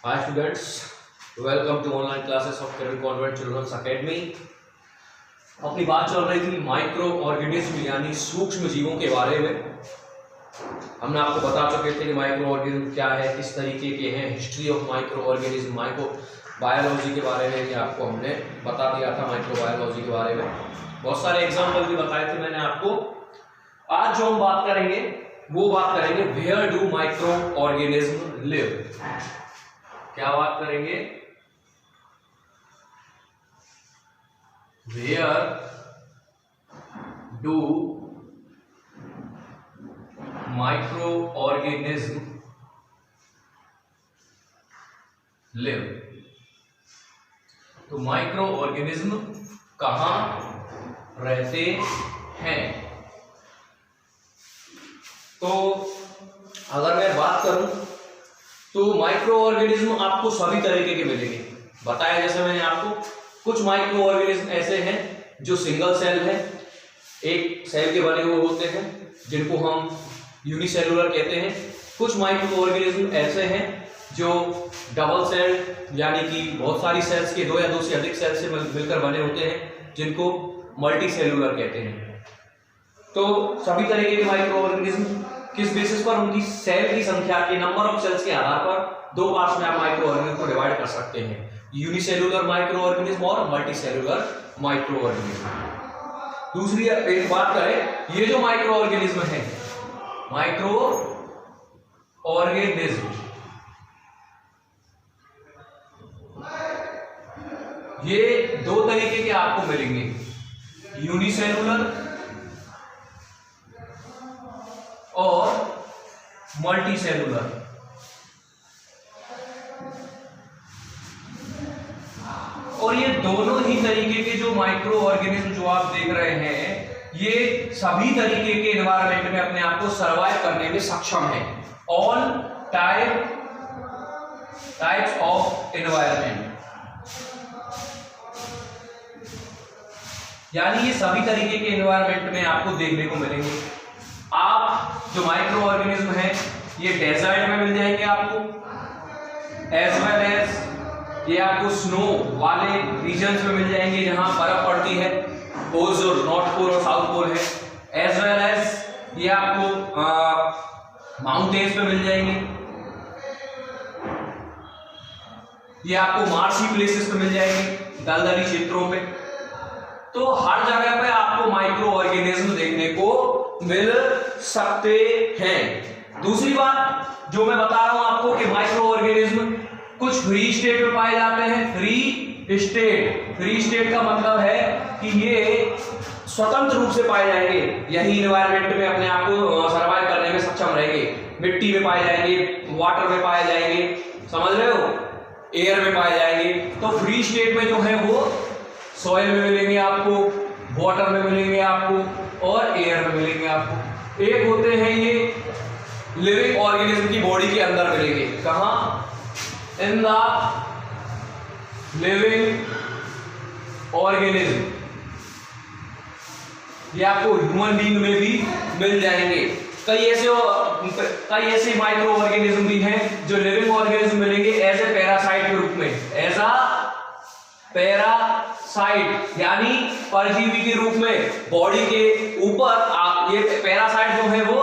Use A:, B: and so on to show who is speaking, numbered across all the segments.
A: Hi students, welcome to online classes of Kiran Convent Children's Academy। अपनी बात चल रही थी माइक्रो ऑर्गेनिज्म यानी सूक्ष्म जीवों के बारे में। हमने आपको बता चुके थे कि माइक्रो ऑर्गेनिज्म क्या है, किस तरीके के हैं, history of micro organism, micro biology के बारे में ये आपको हमने बता दिया था। माइक्रो बायोलॉजी के बारे में बहुत सारे एग्जाम्पल भी बताए थे मैंने आपको। आज जो हम बात करेंगे वो बात करेंगे where do microorganism live. क्या बात करेंगे? Where do microorganism live. तो माइक्रो ऑर्गेनिज्म कहां रहते हैं? तो अगर मैं बात करूं तो माइक्रो ऑर्गेनिज्म आपको सभी तरीके के मिलेंगे। बताया जैसे मैंने आपको, कुछ माइक्रो ऑर्गेनिज्म ऐसे हैं जो सिंगल सेल है, एक सेल के बने हुए होते हैं, जिनको हम यूनिसेलुलर कहते हैं। कुछ माइक्रो ऑर्गेनिज्म ऐसे हैं जो डबल सेल यानी कि बहुत सारी सेल्स के दो या दो से अधिक सेल से मिलकर बने होते हैं, जिनको मल्टी सेलुलर कहते हैं। तो सभी तरीके के माइक्रो ऑर्गेनिज्म किस बेसिस पर, उनकी सेल की संख्या के नंबर ऑफ सेल्स के आधार पर दो पार्ट्स में आप माइक्रो ऑर्गेनिज्म को डिवाइड कर सकते हैं, यूनिसेलुलर माइक्रो ऑर्गेनिज्म और मल्टी सेलुलर माइक्रो ऑर्गेनिज्म। दूसरी एक बात करें, ये जो माइक्रो ऑर्गेनिज्म है, माइक्रो ऑर्गेनिज्म ये दो तरीके के आपको मिलेंगे, यूनिसेलुलर और मल्टी सेलुलर। और ये दोनों ही तरीके के जो माइक्रो ऑर्गेनिज्म जो आप देख रहे हैं, ये सभी तरीके के एनवायरनमेंट में अपने आप को सर्वाइव करने में सक्षम है। ऑल टाइप्स ऑफ एनवायरनमेंट, यानी ये सभी तरीके के एनवायरनमेंट में आपको देखने को मिलेंगे। आप जो माइक्रो ऑर्गेनिज्म है ये डेजर्ट में मिल जाएंगे आपको, एज वेल एज ये आपको स्नो वाले रीजन्स में मिल जाएंगे जहां बर्फ पड़ती है, पोल्स और नॉर्थ पोल और साउथ पोल है। एज वेल एज ये आपको माउंटेन्स पे मिल जाएंगे, ये आपको मार्शी प्लेसेस पे मिल जाएंगे, दलदली क्षेत्रों पे। तो हर जगह पे आपको माइक्रो ऑर्गेनिज्म देखने को मिल सकते हैं। दूसरी बात जो मैं बता रहा हूं आपको कि माइक्रो ऑर्गेनिज्म कुछ फ्री स्टेट में पाए जाते हैं। फ्री स्टेट का मतलब है कि ये स्वतंत्र रूप से पाए जाएंगे, यही एनवायरनमेंट में अपने आप को सर्वाइव करने में सक्षम रहेंगे। मिट्टी में पाए जाएंगे, वाटर में पाए जाएंगे, समझ रहे हो, एयर में पाए जाएंगे। तो फ्री स्टेट में जो है वो सॉइल में मिलेंगे आपको, वाटर में मिलेंगे आपको और एयर में मिलेंगे आपको। एक होते हैं ये लिविंग ऑर्गेनिज्म की बॉडी के अंदर मिलेंगे, कहां? In the living organism. ये आपको ह्यूमन बीइंग में भी मिल जाएंगे। कई ऐसे माइक्रो ऑर्गेनिज्म भी हैं जो लिविंग ऑर्गेनिज्म मिलेंगे एज ए पैरासाइट के रूप में, एज अ पैरासाइट यानी परजीवी के रूप में। बॉडी के ऊपर ये पैरासाइट जो है वो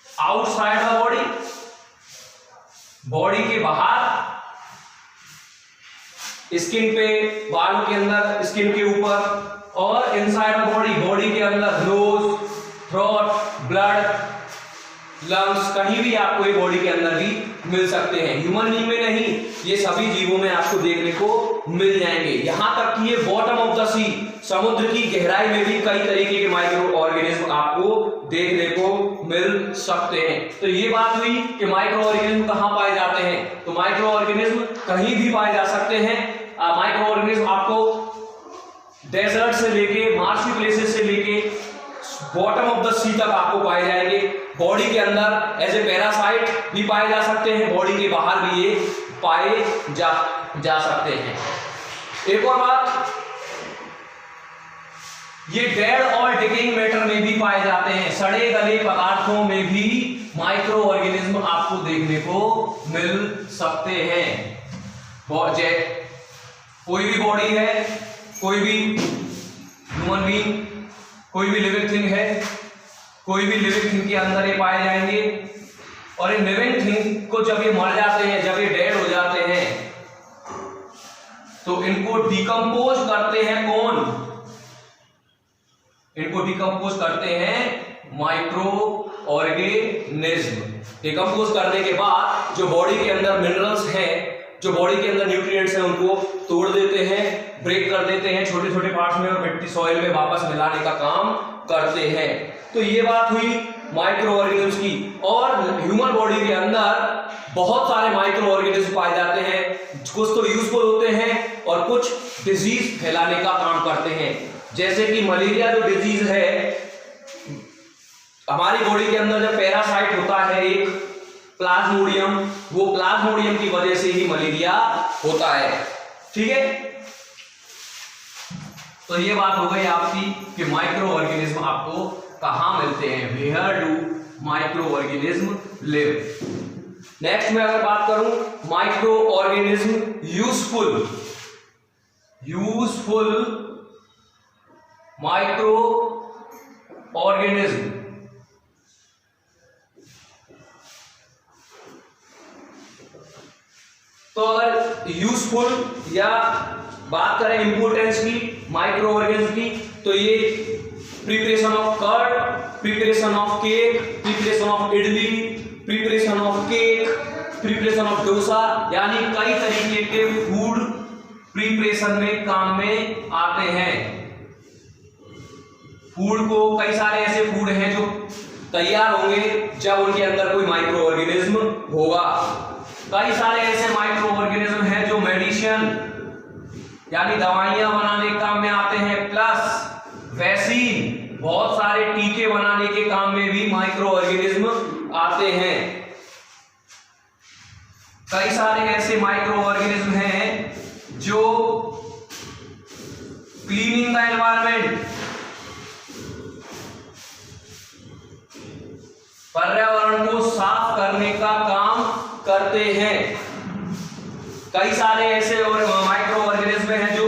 A: आउटसाइड द बॉडी के बाहर, स्किन पे, बालों के अंदर, स्किन के ऊपर, और इनसाइड द बॉडी के अंदर नोज, थ्रोट, ब्लड, लंग्स, कहीं भी आपको ये बॉडी के अंदर भी मिल सकते हैं। ह्यूमन बीइंग में नहीं, ये सभी जीवों में आपको देखने को मिल जाएंगे। यहां तक कि ये बॉटम ऑफ द सी, समुद्र की गहराई में भी कई तरीके के माइक्रो ऑर्गेनिज्म आपको देखने को मिल सकते हैं। तो ये बात हुई कि माइक्रो ऑर्गेनिज्म कहां पाए जाते हैं। तो माइक्रो ऑर्गेनिज्म कहीं भी पाए जा सकते हैं। माइक्रो ऑर्गेनिज्म आपको डेजर्ट से लेके, मार्शी प्लेसेस से लेके बॉटम ऑफ द सी तक आपको पाए जाएंगे। बॉडी के अंदर एज ए पैरासाइट भी पाए जा सकते हैं, बॉडी के बाहर भी ये पाए जा सकते हैं। एक और बात, ये डेड और डिकेइंग मैटर में भी पाए जाते हैं, सड़े गले पदार्थों में भी माइक्रो ऑर्गेनिज्म आपको देखने को मिल सकते हैं। कोई भी बॉडी है, कोई भी ह्यूमन बीइंग, कोई भी लिविंग थिंग है, कोई भी लिविंग थिंग के अंदर ये पाए जाएंगे। और इन लिविंग थिंग को जब ये मर जाते हैं, जब ये डेड हो जाते हैं, तो इनको डिकम्पोज करते हैं कौन? इनको डिकम्पोज करते हैं माइक्रो ऑर्गेनिज्म। डिकम्पोज करने के बाद जो बॉडी के अंदर मिनरल्स हैं, जो बॉडी के अंदर न्यूट्रिएंट्स हैं, उनको तोड़ देते हैं, ब्रेक कर देते हैं छोटे छोटे पार्ट्स में, और मिट्टी सॉइल में वापस मिलाने का काम करते हैं। तो ये बात हुई माइक्रो ऑर्गेनिज्म की। और ह्यूमन बॉडी के अंदर बहुत सारे माइक्रो ऑर्गेनिज्म पाए जाते हैं। कुछ तो यूजफुल होते हैं और कुछ डिजीज फैलाने का काम करते हैं। जैसे कि मलेरिया जो डिजीज है, हमारी बॉडी के अंदर जब पैरासाइट होता है एक प्लाज्मोडियम, वो प्लाज्मोडियम की वजह से ही मलेरिया होता है। ठीक है, तो ये बात हो गई आपकी कि माइक्रो ऑर्गेनिज्म आपको कहां मिलते हैं, where do microorganism live. Next में अगर बात करूं microorganism useful microorganism. तो अगर यूजफुल या बात करें इंपोर्टेंस की माइक्रो ऑर्गेनिज्म की, तो ये preparation of curd, preparation of cake, preparation of idli, preparation of cake, preparation of dosa, यानी कई तरीके के फूड प्रिपरेशन में काम में आते हैं। फूड को, कई सारे ऐसे फूड हैं जो तैयार होंगे जब उनके अंदर कोई माइक्रो ऑर्गेनिज्म होगा। कई सारे ऐसे माइक्रो ऑर्गेनिज्म हैं जो मेडिसिन यानी दवाइयां बनाने के काम में आते हैं, प्लस वैक्सीन, बहुत सारे टीके बनाने के काम में भी माइक्रो ऑर्गेनिज्म आते हैं। कई सारे ऐसे माइक्रो ऑर्गेनिज्म हैं जो क्लीनिंग द एनवायरमेंट, पर्यावरण को साफ करने का काम करते हैं। कई सारे ऐसे और माइक्रो ऑर्गेनिज्म हैं जो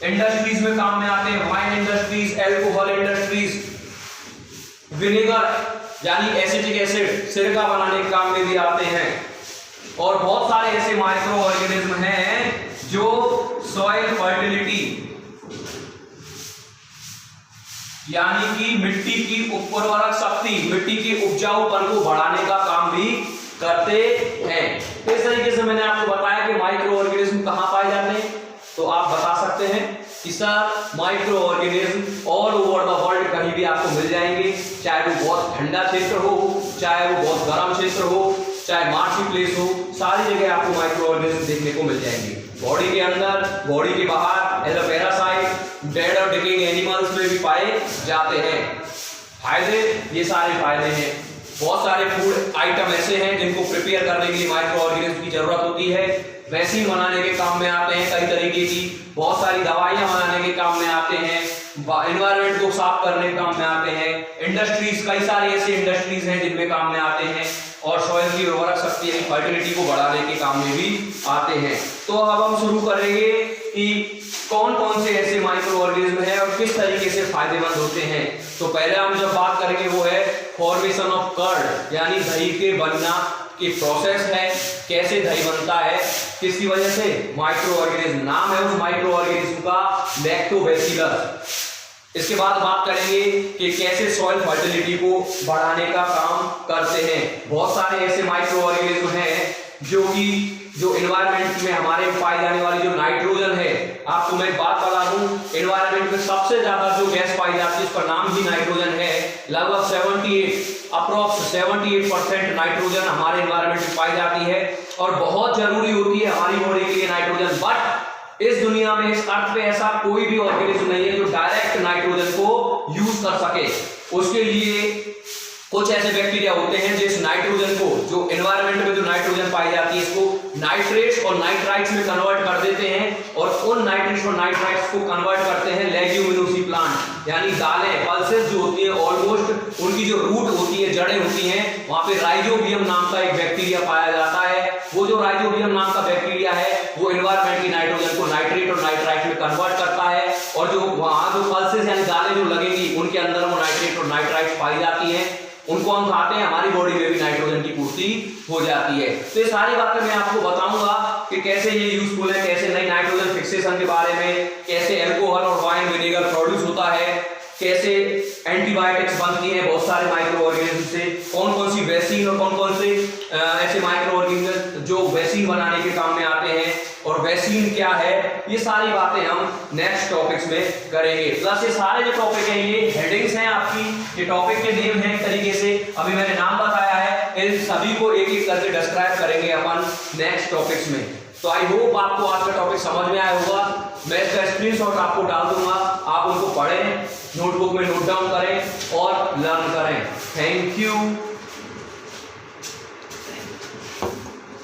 A: इंडस्ट्रीज में काम में आते हैं। Wine industries, alcohol industries, vinegar यानी एसिटिक एसिड, सिरका बनाने के काम में भी आते हैं। और बहुत सारे ऐसे माइक्रो ऑर्गेनिज्म हैं जो सॉइल फर्टिलिटी यानी कि मिट्टी की उर्वरक शक्ति, मिट्टी के उपजाऊपन को बढ़ाने का काम भी करते हैं। इस तरीके से मैंने आपको बताया कि माइक्रो ऑर्गेनिज्म कहां पाए जाते हैं। तो आप बता सकते हैं कि sir micro organism all over the world कहीं भी आपको मिल जाएंगे, चाहे वो बहुत ठंडा क्षेत्र हो, चाहे वो बहुत गर्म क्षेत्र हो, चाहे मार्शी प्लेस हो, सारी जगह आपको माइक्रो ऑर्गेनिज्म देखने को मिल जाएंगे। बॉडी के अंदर, बॉडी के बाहर, एज अ पैरासाइट, डेड और डिकेइंग एनिमल्स में भी पाए जाते हैं। फायदे, ये सारे फायदे हैं। बहुत सारे फूड आइटम ऐसे हैं जिनको प्रिपेयर करने के लिए माइक्रो ऑर्गेनिज्म की जरूरत होती है। वैक्सीन बनाने के काम में आते हैं कई तरीके की, बहुत सारी दवाइयां बनाने के काम में आते हैं, एनवायरनमेंट को साफ करने के काम में आते हैं। इंडस्ट्रीज, कई सारे ऐसे इंडस्ट्रीज हैं जिनमें काम में आते हैं। और सॉइल की उर्वरक शक्ति यानी फर्टिलिटी को बढ़ाने के काम में भी आते हैं। तो अब हम शुरू करेंगे कि कौन कौन से ऐसे माइक्रो ऑर्गेनिज्म हैं और किस तरीके से फायदेमंद होते हैं। तो पहले हम जब बात करेंगे वो है फॉर्मेशन ऑफ कर्ड, यानी दही के बनना की प्रोसेस है। कैसे दही बनता है, किसकी वजह से? Micro organism. नाम है उस माइक्रो ऑर्गेनिज्म का लैक्टोबैसिलस। इसके बाद बात करेंगे कि कैसे सॉइल फर्टिलिटी को बढ़ाने का काम करते हैं। बहुत सारे ऐसे माइक्रो ऑर्गेनिज्म हैं जो एनवायरनमेंट में हमारे पाई जाने वाली जो नाइट्रोजन है, आपको मैं बात बता दूं, एनवायरनमेंट में सबसे ज्यादा जो गैस पाई जाती है उसका नाम ही नाइट्रोजन है। लगभग 78% नाइट्रोजन हमारे एनवायरनमेंट में पाई जाती है और बहुत जरूरी होती है हमारी बॉडी के लिए नाइट्रोजन। बट इस दुनिया में, इस अर्थ पे ऐसा कोई भी ऑर्गेनिज्म नहीं है जो डायरेक्ट नाइट्रोजन को यूज कर सके। उसके लिए कुछ ऐसे बैक्टीरिया होते हैं जो इस नाइट्रोजन को, जो एनवायरनमेंट में जो नाइट्रोजन पाई जाती है, इसको नाइट्रेट्स और नाइट्राइट्स में कन्वर्ट कर देते हैं और उन नाइट्रेट्स और नाइट्राइट्स को कन्वर्ट करते हैं लेग्यूमिनोसी प्लांट, यानी दालें, पल्सेस जो होती है ऑलमोस्ट उनकी जो रूट होती है, जड़ें होती हैं, वहां पे राइजोबियम नाम का एक बैक्टीरिया पाया जाता है। वो जो राइजोबियम नाम का बैक्टीरिया है वो एनवायरमेंट की नाइट्रोजन को नाइट्रेट और नाइट्राइट में कन्वर्ट करता है, और जो वहां जो पल्सेस यानी दालें जो लगेंगी उनके अंदर वो नाइट्रेट और नाइट्राइट पाई जाती हैं, उनको हम खाते हैं, हमारी बॉडी में भी नाइट्रोजन की पूर्ति हो जाती है। तो ये सारी बातें मैं आपको बताऊंगा कि कैसे ये यूजफुल है, कैसे नई नाइट्रोजन फिक्सेशन के बारे में, कैसे अल्कोहल और वाइन विनेगर प्रोड्यूस होता है, कैसे एंटीबायोटिक्स बनती हैं बहुत सारे माइक्रो ऑर्गेनिज्म से, कौन कौन सी वैक्सीन और कौन कौन से ऐसे माइक्रो ऑर्गेनिज्म जो वैक्सीन बनाने के काम में आते हैं, और वैक्सीन क्या है, ये सारी बातें हम नेक्स्ट टॉपिक्स में करेंगे। प्लस ये सारे जो टॉपिक हैं ये हेडिंग्स हैं आपकी, ये टॉपिक के नेम हैं एक तरीके से, अभी मैंने नाम बताया है, इन सभी को एक एक करके डिस्क्राइब करेंगे अपन नेक्स्ट टॉपिक्स में। तो आई होप आपको आज का टॉपिक समझ में आया होगा। मैं इसका स्क्रीनशॉट आपको डाल दूंगा, आप उनको पढ़ें, नोटबुक में नोट डाउन करें और लर्न करें। Thank you.